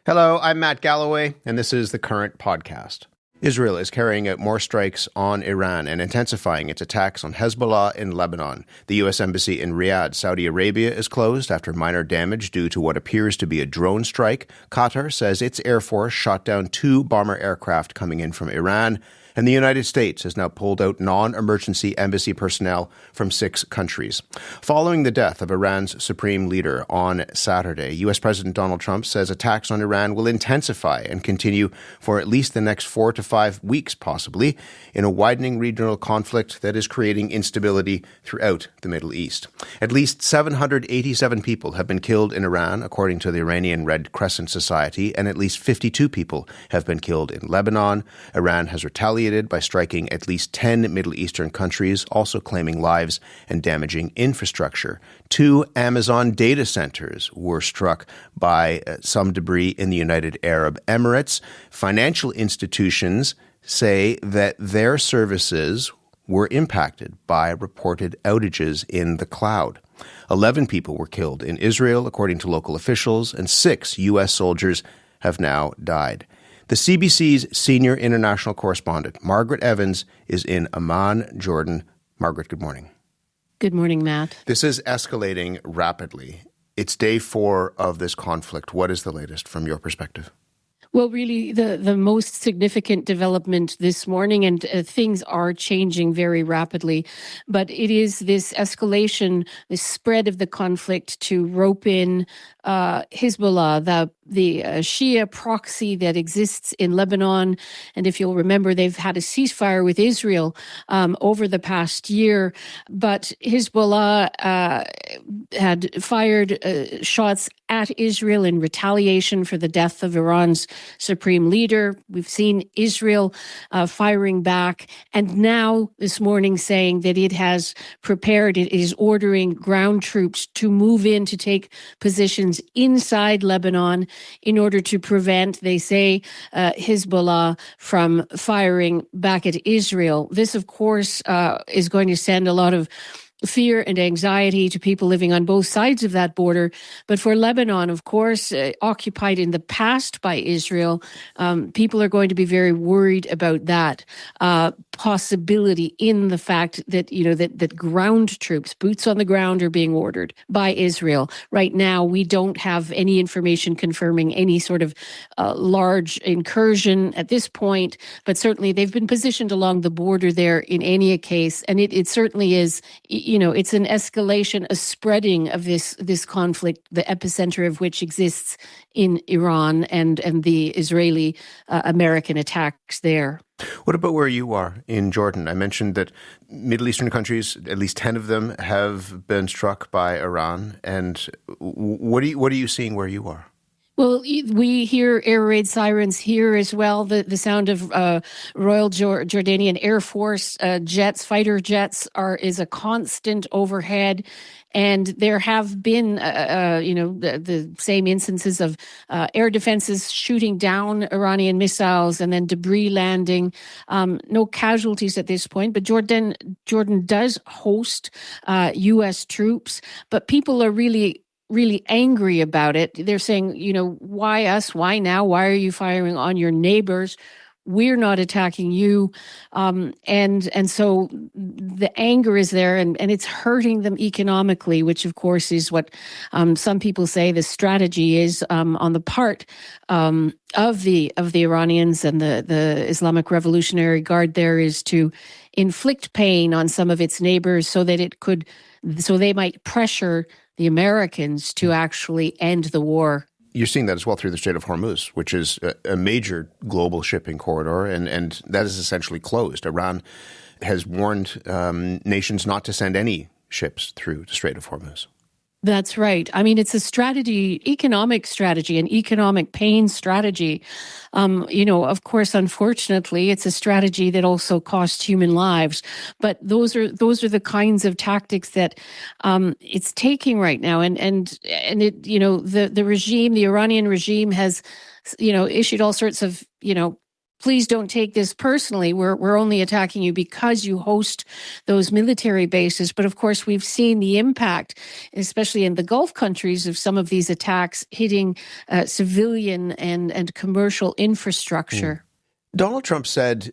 Hello, I'm Matt Galloway, and this is the Current Podcast. Israel is carrying out more strikes on Iran and intensifying its attacks on Hezbollah in Lebanon. The U.S. Embassy in Riyadh, Saudi Arabia, is closed after minor damage due to what appears to be a drone strike. Qatar says its Air Force shot down 2 bomber aircraft coming in from Iran. And the United States has now pulled out non-emergency embassy personnel from 6 countries. Following the death of Iran's supreme leader on Saturday, U.S. President Donald Trump says attacks on Iran will intensify and continue for at least the next 4 to 5 weeks, possibly, in a widening regional conflict that is creating instability throughout the Middle East. At least 787 people have been killed in Iran, according to the Iranian Red Crescent Society, and at least 52 people have been killed in Lebanon. Iran has retaliated by striking at least 10 Middle Eastern countries, also claiming lives and damaging infrastructure. 2 Amazon data centers were struck by some debris in the United Arab Emirates. Financial institutions say that their services were impacted by reported outages in the cloud. 11 people were killed in Israel, according to local officials, and 6 U.S. soldiers have now died. The CBC's senior international correspondent, Margaret Evans, is in Amman, Jordan. Margaret, good morning. Good morning, Matt. This is escalating rapidly. It's day 4 of this conflict. What is the latest from your perspective? Well, really, the most significant development this morning, and things are changing very rapidly, but it is this escalation, this spread of the conflict to rope in Hezbollah, the Shia proxy that exists in Lebanon. And if you'll remember, they've had a ceasefire with Israel over the past year, but Hezbollah had fired shots at Israel in retaliation for the death of Iran's supreme leader. We've seen Israel firing back, and now this morning saying that it has prepared, it is ordering ground troops to move in to take positions inside Lebanon in order to prevent, they say, Hezbollah from firing back at Israel. This, of course, is going to send a lot of fear and anxiety to people living on both sides of that border. But for Lebanon, of course, occupied in the past by Israel, people are going to be very worried about that possibility in the fact that, that ground troops, boots on the ground, are being ordered by Israel. Right now, we don't have any information confirming any sort of large incursion at this point, but certainly they've been positioned along the border there in any case. And it certainly is, it's an escalation, a spreading of this conflict, the epicenter of which exists in Iran and the Israeli-American attacks there. What about where you are in Jordan? I mentioned that Middle Eastern countries, at least 10 of them, have been struck by Iran. And what are you seeing where you are? Well, we hear air raid sirens here as well. The sound of Royal Jordanian Air Force jets, fighter jets, is a constant overhead. And there have been, the same instances of air defenses shooting down Iranian missiles and then debris landing. No casualties at this point, but Jordan does host U.S. troops, but people are really angry about it. They're saying, why us? Why now? Why are you firing on your neighbors? We're not attacking you. And so the anger is there, and it's hurting them economically, which of course is what some people say the strategy is on the part of the Iranians and the Islamic Revolutionary Guard there, is to inflict pain on some of its neighbors so they might pressure the Americans to actually end the war. You're seeing that as well through the Strait of Hormuz, which is a major global shipping corridor, and that is essentially closed. Iran has warned nations not to send any ships through the Strait of Hormuz. That's right. I mean, it's a strategy, economic strategy, an economic pain strategy. Of course, unfortunately, it's a strategy that also costs human lives. But those are the kinds of tactics that it's taking right now. And it, the regime, the Iranian regime, has issued all sorts of please don't take this personally. We're only attacking you because you host those military bases. But of course, we've seen the impact, especially in the Gulf countries, of some of these attacks hitting civilian and commercial infrastructure. Donald Trump said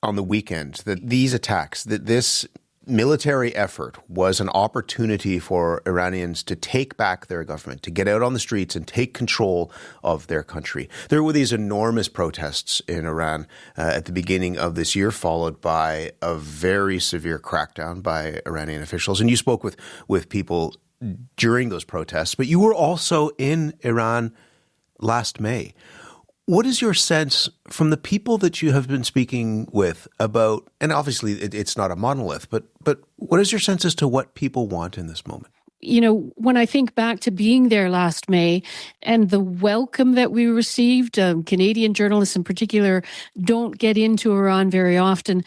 on the weekend that these attacks, that this military effort was an opportunity for Iranians to take back their government, to get out on the streets and take control of their country. There were these enormous protests in Iran at the beginning of this year, followed by a very severe crackdown by Iranian officials. And you spoke with people during those protests, but you were also in Iran last May. What is your sense from the people that you have been speaking with about, and obviously it's not a monolith, but what is your sense as to what people want in this moment? You know, when I think back to being there last May and the welcome that we received, Canadian journalists in particular don't get into Iran very often.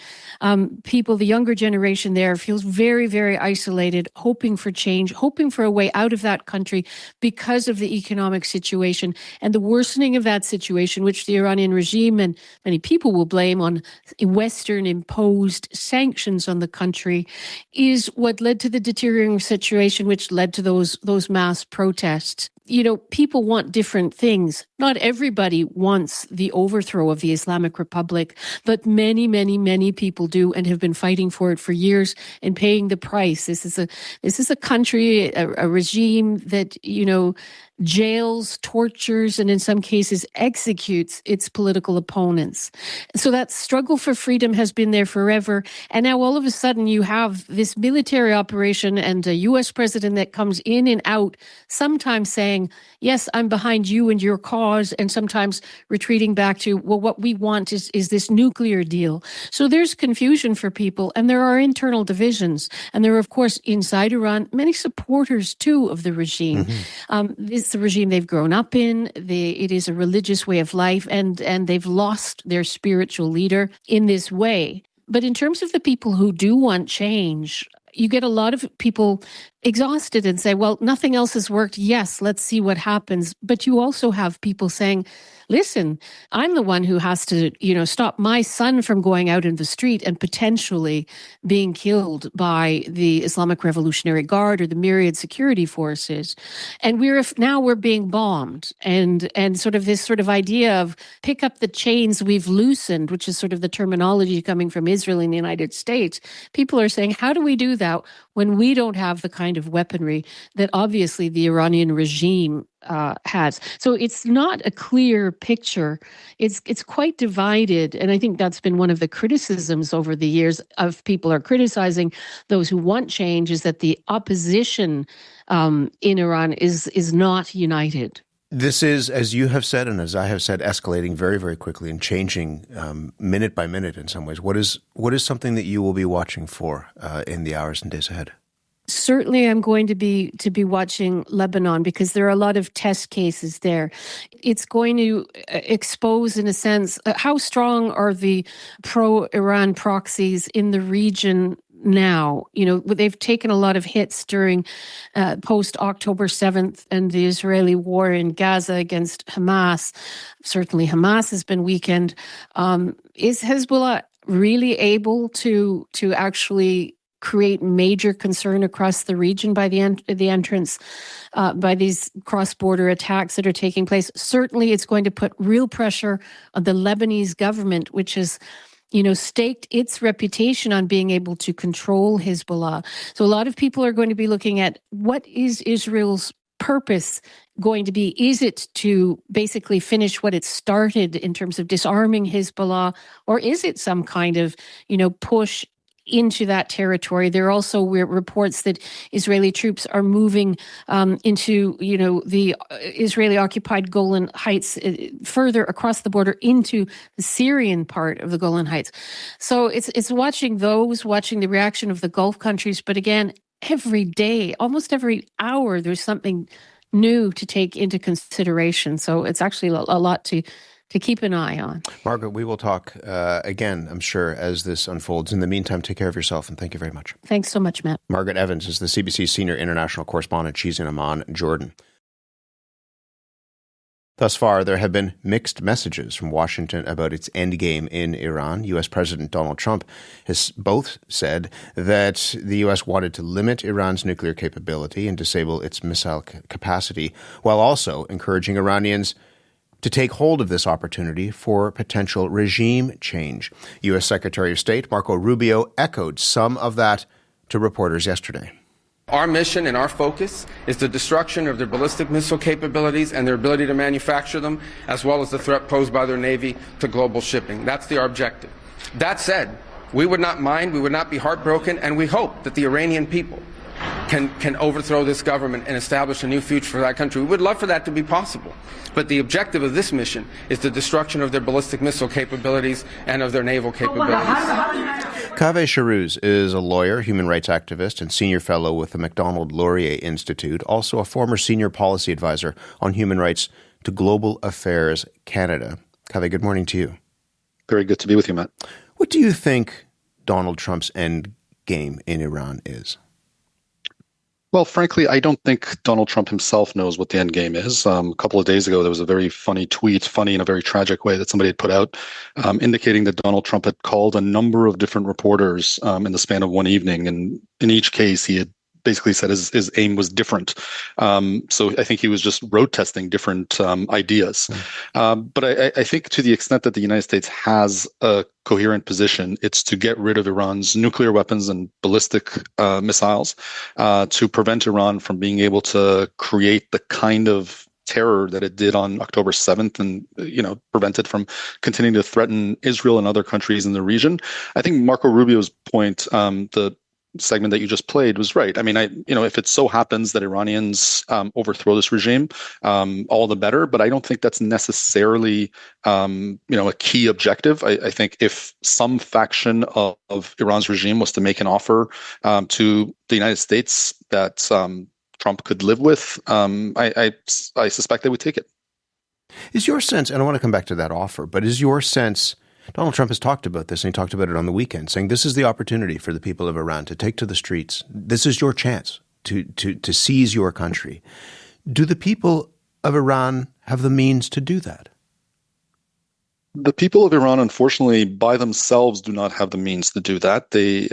People, the younger generation there feels very, very isolated, hoping for change, hoping for a way out of that country because of the economic situation and the worsening of that situation, which the Iranian regime and many people will blame on Western imposed sanctions on the country, is what led to the deteriorating situation, which led to those mass protests. You know, people want different things. Not everybody wants the overthrow of the Islamic Republic, but many, many, many people do and have been fighting for it for years and paying the price. This is a country, a regime that, you know, jails, tortures, and in some cases executes its political opponents. So that struggle for freedom has been there forever. And now all of a sudden you have this military operation and a U.S. president that comes in and out, sometimes saying, yes, I'm behind you and your cause, and sometimes retreating back to, well, what we want is this nuclear deal. So there's confusion for people, and there are internal divisions. And there are, of course, inside Iran, many supporters, too, of the regime. It's the regime they've grown up in. It is a religious way of life, and they've lost their spiritual leader in this way. But in terms of the people who do want change, you get a lot of people exhausted and say, well, nothing else has worked. Yes, let's see what happens. But you also have people saying, listen, I'm the one who has to, you know, stop my son from going out in the street and potentially being killed by the Islamic Revolutionary Guard or the myriad security forces. And now we're being bombed. And sort of this sort of idea of pick up the chains we've loosened, which is sort of the terminology coming from Israel and the United States. People are saying, how do we do that when we don't have the kind of weaponry that obviously the Iranian regime has? So it's not a clear picture. It's quite divided. And I think that's been one of the criticisms over the years of people are criticizing those who want change, is that the opposition in Iran is not united. This is, as you have said and as I have said, escalating very, very quickly and changing minute by minute in some ways. What is something that you will be watching for in the hours and days ahead? Certainly, I'm going to be watching Lebanon because there are a lot of test cases there. It's going to expose, in a sense, how strong are the pro-Iran proxies in the region now. You know, they've taken a lot of hits during post-October 7th and the Israeli war in Gaza against Hamas. Certainly, Hamas has been weakened. Is Hezbollah really able to actually create major concern across the region by the entrance, by these cross-border attacks that are taking place? Certainly, it's going to put real pressure on the Lebanese government, which is, you know, staked its reputation on being able to control Hezbollah. So a lot of people are going to be looking at what is Israel's purpose going to be? Is it to basically finish what it started in terms of disarming Hezbollah, or is it some kind of, you know, push into that territory? There are also reports that Israeli troops are moving into, you know, the Israeli-occupied Golan Heights, further across the border into the Syrian part of the Golan Heights. So it's watching the reaction of the Gulf countries. But again, every day, almost every hour, there's something new to take into consideration. So it's actually a lot to keep an eye on. Margaret, we will talk again, I'm sure, as this unfolds. In the meantime, take care of yourself, and thank you very much. Thanks so much, Matt. Margaret Evans is the CBC senior international correspondent. She's in Amman, Jordan. Thus far, there have been mixed messages from Washington about its endgame in Iran. U.S. President Donald Trump has both said that the U.S. wanted to limit Iran's nuclear capability and disable its missile capacity, while also encouraging Iranians to take hold of this opportunity for potential regime change. U.S. Secretary of State Marco Rubio echoed some of that to reporters yesterday. Our mission and our focus is the destruction of their ballistic missile capabilities and their ability to manufacture them, as well as the threat posed by their Navy to global shipping. That's our objective. That said, we would not mind, we would not be heartbroken, and we hope that the Iranian people can overthrow this government and establish a new future for that country. We would love for that to be possible. But the objective of this mission is the destruction of their ballistic missile capabilities and of their naval capabilities. Kaveh Shahrooz is a lawyer, human rights activist, and senior fellow with the Macdonald-Laurier Institute, also a former senior policy advisor on human rights to Global Affairs Canada. Kaveh, good morning to you. Very good to be with you, Matt. What do you think Donald Trump's end game in Iran is? Well, frankly, I don't think Donald Trump himself knows what the end game is. A couple of days ago, there was a very funny tweet, funny in a very tragic way, that somebody had put out, indicating that Donald Trump had called a number of different reporters in the span of one evening. And in each case, he had basically said his aim was different. So I think he was just road testing different ideas. But I think to the extent that the United States has a coherent position, it's to get rid of Iran's nuclear weapons and ballistic missiles, to prevent Iran from being able to create the kind of terror that it did on October 7th and, prevent it from continuing to threaten Israel and other countries in the region. I think Marco Rubio's point, the segment that you just played, was right. I mean, if it so happens that Iranians overthrow this regime, all the better. But I don't think that's necessarily, a key objective. I think if some faction of Iran's regime was to make an offer to the United States that Trump could live with, I suspect they would take it. Is your sense, and I want to come back to that offer, but is your sense, Donald Trump has talked about this, and he talked about it on the weekend, saying this is the opportunity for the people of Iran to take to the streets. This is your chance to seize your country. Do the people of Iran have the means to do that? The people of Iran, unfortunately, by themselves do not have the means to do that. They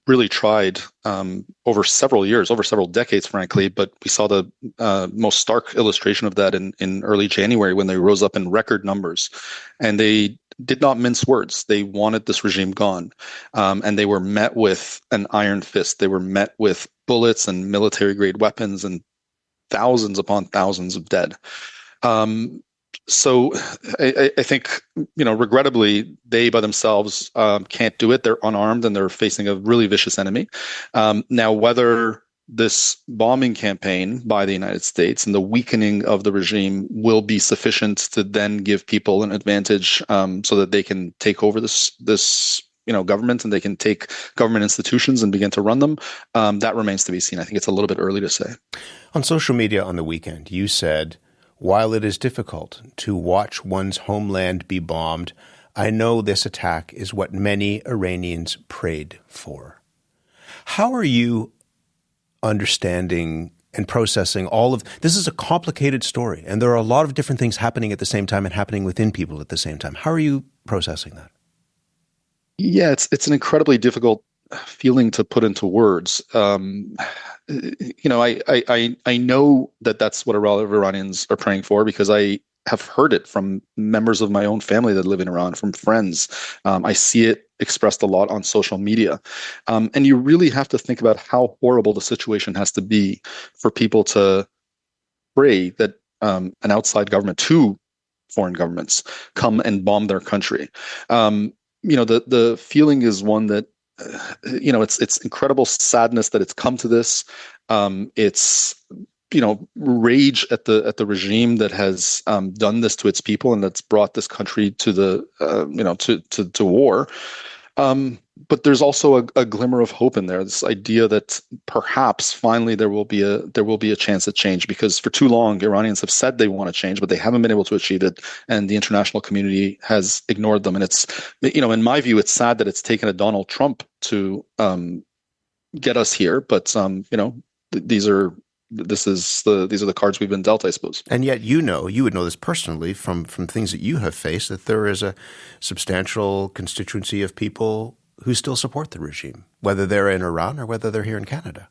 really tried over several years, over several decades, frankly, but we saw the most stark illustration of that in early January when they rose up in record numbers. And they did not mince words. They wanted this regime gone. And they were met with an iron fist. They were met with bullets and military-grade weapons and thousands upon thousands of dead. So I think, regrettably, they by themselves can't do it. They're unarmed and they're facing a really vicious enemy. Now, whether this bombing campaign by the United States and the weakening of the regime will be sufficient to then give people an advantage so that they can take over this government and they can take government institutions and begin to run them, that remains to be seen. I think it's a little bit early to say. On social media on the weekend, you said, "While it is difficult to watch one's homeland be bombed, I know this attack is what many Iranians prayed for." How are you understanding and processing all of this? Is a complicated story, and there are a lot of different things happening at the same time and happening within people at the same time. How are you processing that? Yeah, it's an incredibly difficult feeling to put into words. I know that that's what a lot of Iranians are praying for because I have heard it from members of my own family that live in Iran, from friends. I see it expressed a lot on social media. And you really have to think about how horrible the situation has to be for people to pray that an outside government, two foreign governments, come and bomb their country. The feeling is one that, it's incredible sadness that it's come to this. It's, rage at the regime that has done this to its people and that's brought this country to the, to war. But there's also a glimmer of hope in there. This idea that perhaps finally there will be a chance at change, because for too long Iranians have said they want to change, but they haven't been able to achieve it, and the international community has ignored them. And it's, in my view, it's sad that it's taken a Donald Trump to get us here. But these are these are the cards we've been dealt, I suppose. And yet, you would know this personally from things that you have faced, that there is a substantial constituency of people who still support the regime, whether they're in Iran or whether they're here in Canada.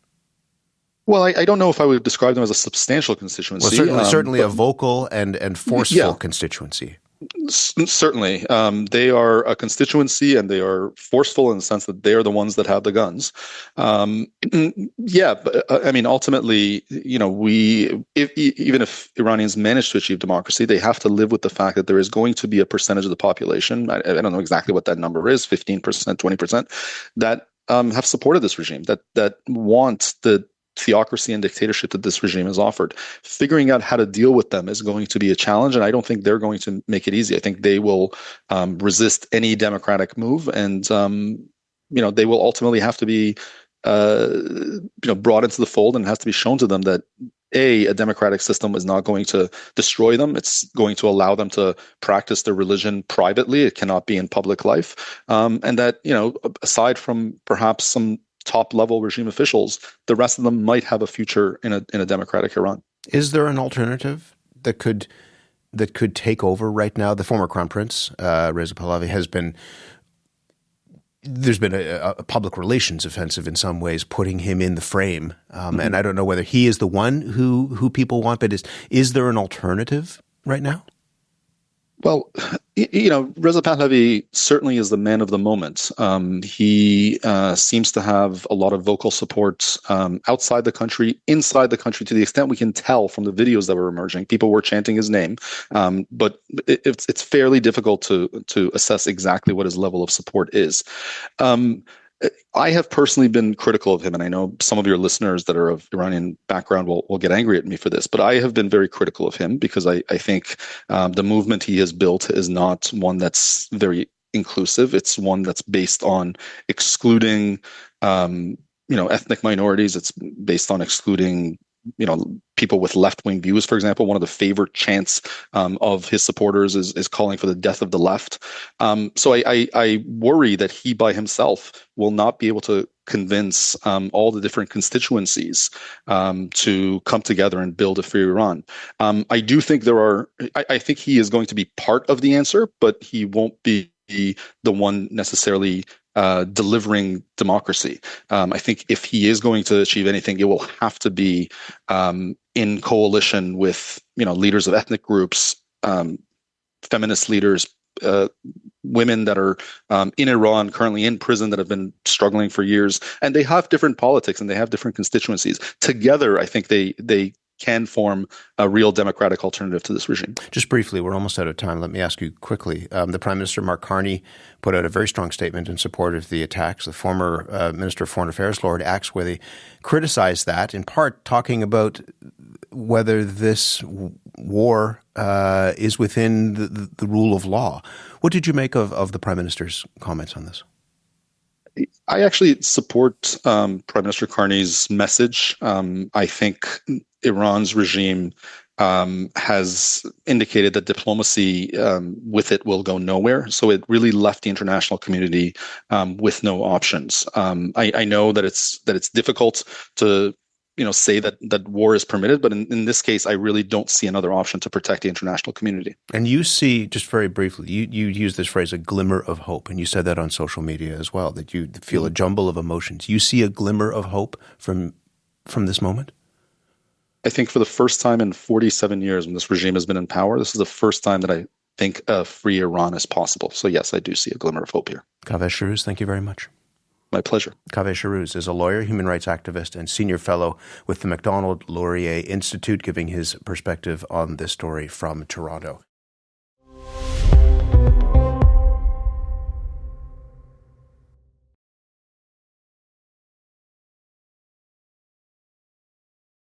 Well, I don't know if I would describe them as a substantial constituency. Well, certainly a vocal and forceful constituency. Certainly. They are a constituency, and they are forceful in the sense that they are the ones that have the guns. But I mean, ultimately, even if Iranians manage to achieve democracy, they have to live with the fact that there is going to be a percentage of the population, I don't know exactly what that number is, 15%, 20%, that have supported this regime, that want the theocracy and dictatorship that this regime has offered. Figuring out how to deal with them is going to be a challenge, and I don't think they're going to make it easy. I think they will resist any democratic move, and they will ultimately have to be brought into the fold, and it has to be shown to them that a democratic system is not going to destroy them. It's going to allow them to practice their religion privately. It cannot be in public life, and that aside from perhaps some top-level regime officials, the rest of them might have a future in a democratic Iran. Is there an alternative that could take over right now? The former Crown Prince, Reza Pahlavi, there's been a public relations offensive in some ways, putting him in the frame. And I don't know whether he is the one who people want, but is there an alternative right now? Well, Reza Pahlavi certainly is the man of the moment. He seems to have a lot of vocal support outside the country, inside the country, to the extent we can tell from the videos that were emerging. People were chanting his name, but it's fairly difficult to assess exactly what his level of support is. I have personally been critical of him, and I know some of your listeners that are of Iranian background will get angry at me for this, but I have been very critical of him because I think the movement he has built is not one that's very inclusive. It's one that's based on excluding, ethnic minorities. It's based on excluding people with left-wing views. For example, one of the favorite chants of his supporters is calling for the death of the left. So I worry that he by himself will not be able to convince all the different constituencies to come together and build a free Iran. I do think I think he is going to be part of the answer, but he won't be the one necessarily delivering democracy. I think if he is going to achieve anything, it will have to be in coalition with leaders of ethnic groups, feminist leaders, women that are in Iran, currently in prison, that have been struggling for years, and they have different politics and they have different constituencies. Together, I think they can form a real democratic alternative to this regime. Just briefly, we're almost out of time. Let me ask you quickly. The Prime Minister, Mark Carney, put out a very strong statement in support of the attacks. The former Minister of Foreign Affairs, Lord Axworthy, criticized that, in part talking about whether this war is within the rule of law. What did you make of the Prime Minister's comments on this? I actually support Prime Minister Carney's message. I think Iran's regime has indicated that diplomacy with it will go nowhere. So it really left the international community with no options. I know that it's difficult to say that war is permitted, but in this case, I really don't see another option to protect the international community. And you see, just very briefly, you use this phrase, a glimmer of hope, and you said that on social media as well, that you feel a jumble of emotions. You see a glimmer of hope from this moment? I think for the first time in 47 years when this regime has been in power, this is the first time that I think a free Iran is possible. So yes, I do see a glimmer of hope here. Kaveh Shahrooz, thank you very much. My pleasure. Kaveh Shahrooz is a lawyer, human rights activist, and senior fellow with the Macdonald Laurier Institute, giving his perspective on this story from Toronto.